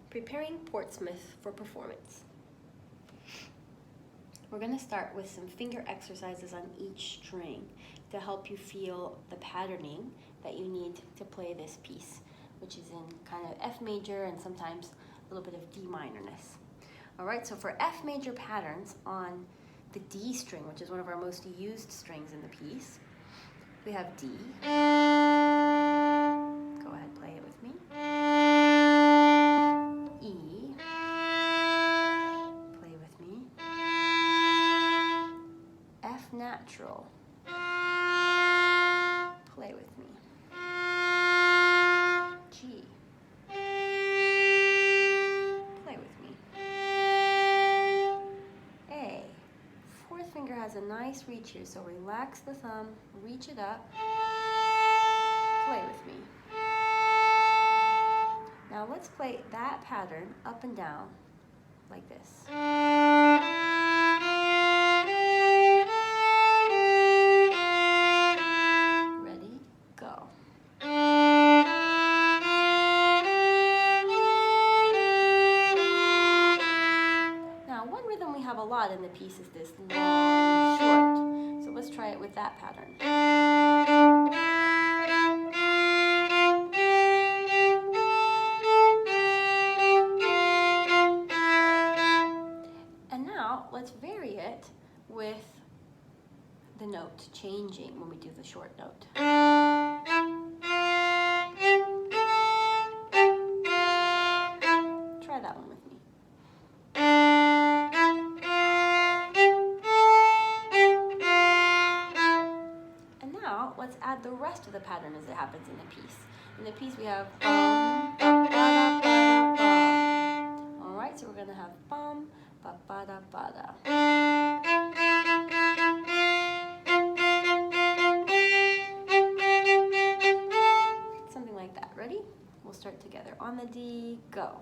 Preparing Portsmouth for performance. We're going to start with some finger exercises on each string to help you feel the patterning that you need to play this piece, which is in kind of F major and sometimes a little bit of D minorness. All right, so for F major patterns on the D string, which is one of our most used strings in the piece, we have D. Go ahead, play it with me. E. Play with me. F natural. Play with me. G. Play with me. A. Fourth finger has a nice reach here, so relax the thumb, reach it up, play with me. Now let's play that pattern up and down like this. Ready? Go. Now one rhythm we have a lot in the piece is this long, short. So let's try it with that pattern. Let's vary it with the note changing when we do the short note. Try that one with me. And now let's add the rest of the pattern as it happens in the piece. In the piece we have bum, ba, ba, da, ba, da, ba. All right, so we're going to have bum, ba, ba, da, ba, da. Something like that. Ready? We'll start together. On the D, go.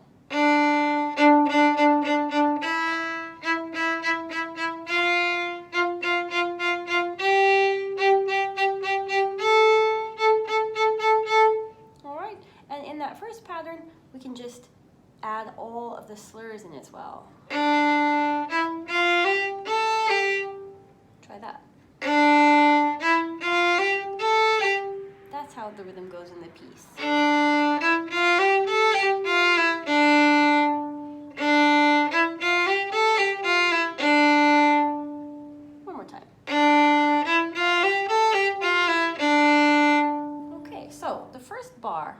All right, and in that first pattern, we can just add all of the slurs in as well. Try that. That's how the rhythm goes in the piece. One more time. Okay, so the first bar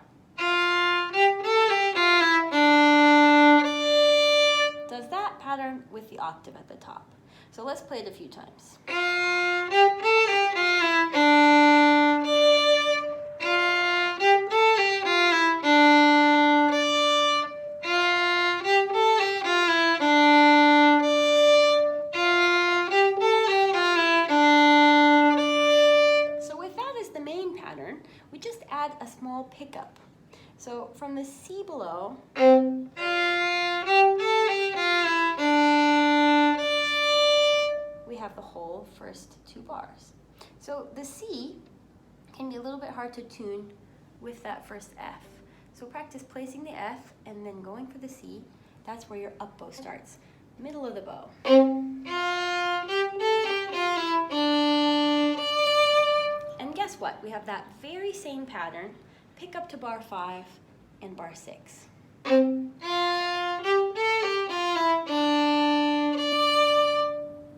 does that pattern with the octave at the top. So let's play it a few times. So with that as the main pattern, we just add a small pickup. So from the C below, have the whole first two bars. So the C can be a little bit hard to tune with that first F. So practice placing the F and then going for the C. That's where your up bow starts. Middle of the bow. And guess what? We have that very same pattern, pick up to bar 5 and bar 6.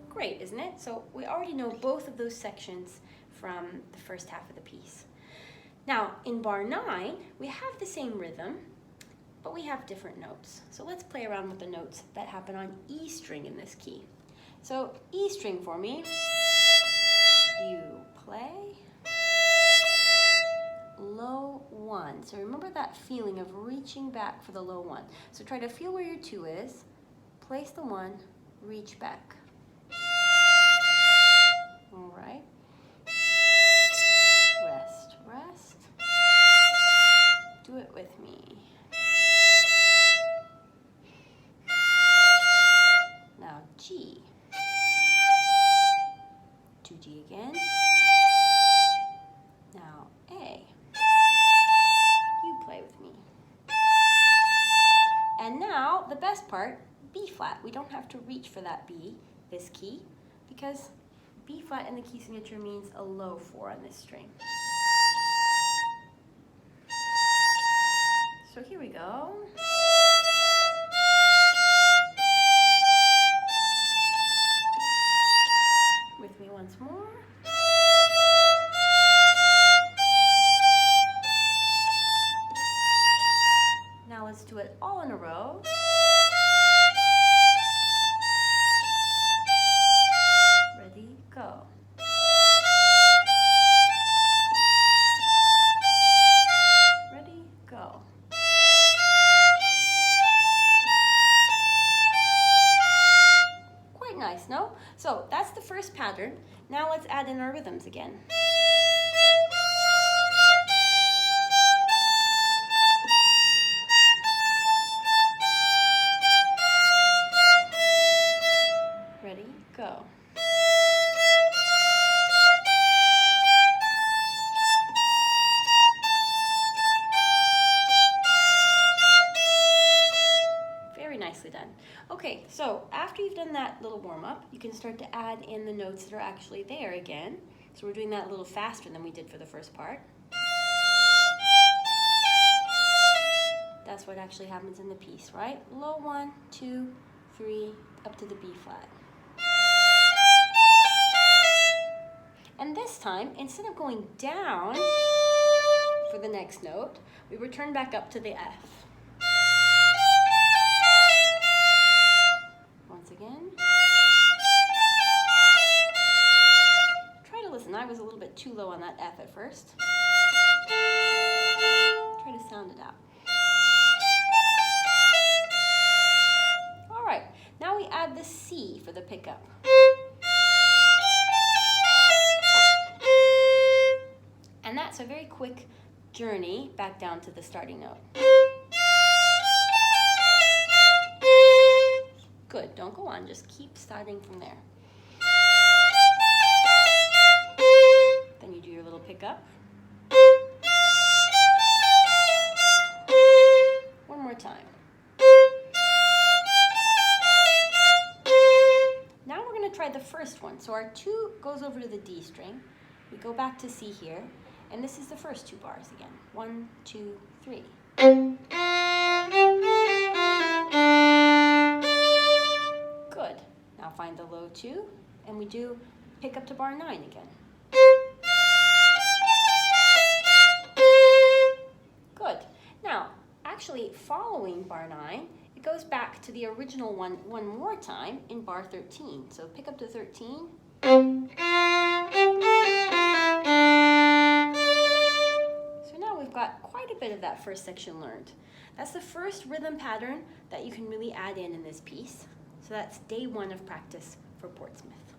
Great, isn't it? So we already know both of those sections from the first half of the piece. Now, in bar 9, we have the same rhythm, but we have different notes. So let's play around with the notes that happen on E string in this key. So E string for me, you play low 1. So remember that feeling of reaching back for the low 1. So try to feel where your 2 is, place the 1, reach back. All right. Rest, rest. Do it with me. Now G. To G again. Now A. You play with me. And now the best part, B flat. We don't have to reach for that B, this key, because B flat in the key signature means a low 4 on this string. So here we go. With me once more. Now let's do it all in a row. Ready, go. Ready, go. Quite nice, no? So that's the first pattern. Now let's add in our rhythms again. Ready, go. Very nicely done. Okay, so after you've done that little warm-up, you can start to add in the notes that are actually there again. So we're doing that a little faster than we did for the first part. That's what actually happens in the piece, right? Low 1, 2, 3, up to the B flat. And this time, instead of going down for the next note, we return back up to the F. Once again. Try to listen. I was a little bit too low on that F at first. Try to sound it out. All right, now we add the C for the pickup. And that's a very quick journey back down to the starting note. Good, don't go on, just keep starting from there. Then you do your little pickup. One more time. Now we're going to try the first one. So our 2 goes over to the D string. We go back to C here. And this is the first 2 bars again. 1, 2, 3. Good. Now find the low 2, and we do pick up to bar 9 again. Good. Now, actually following bar 9, it goes back to the original one more time in bar 13. So pick up to 13. Got quite a bit of that first section learned. That's the first rhythm pattern that you can really add in this piece. So that's day 1 of practice for Portsmouth.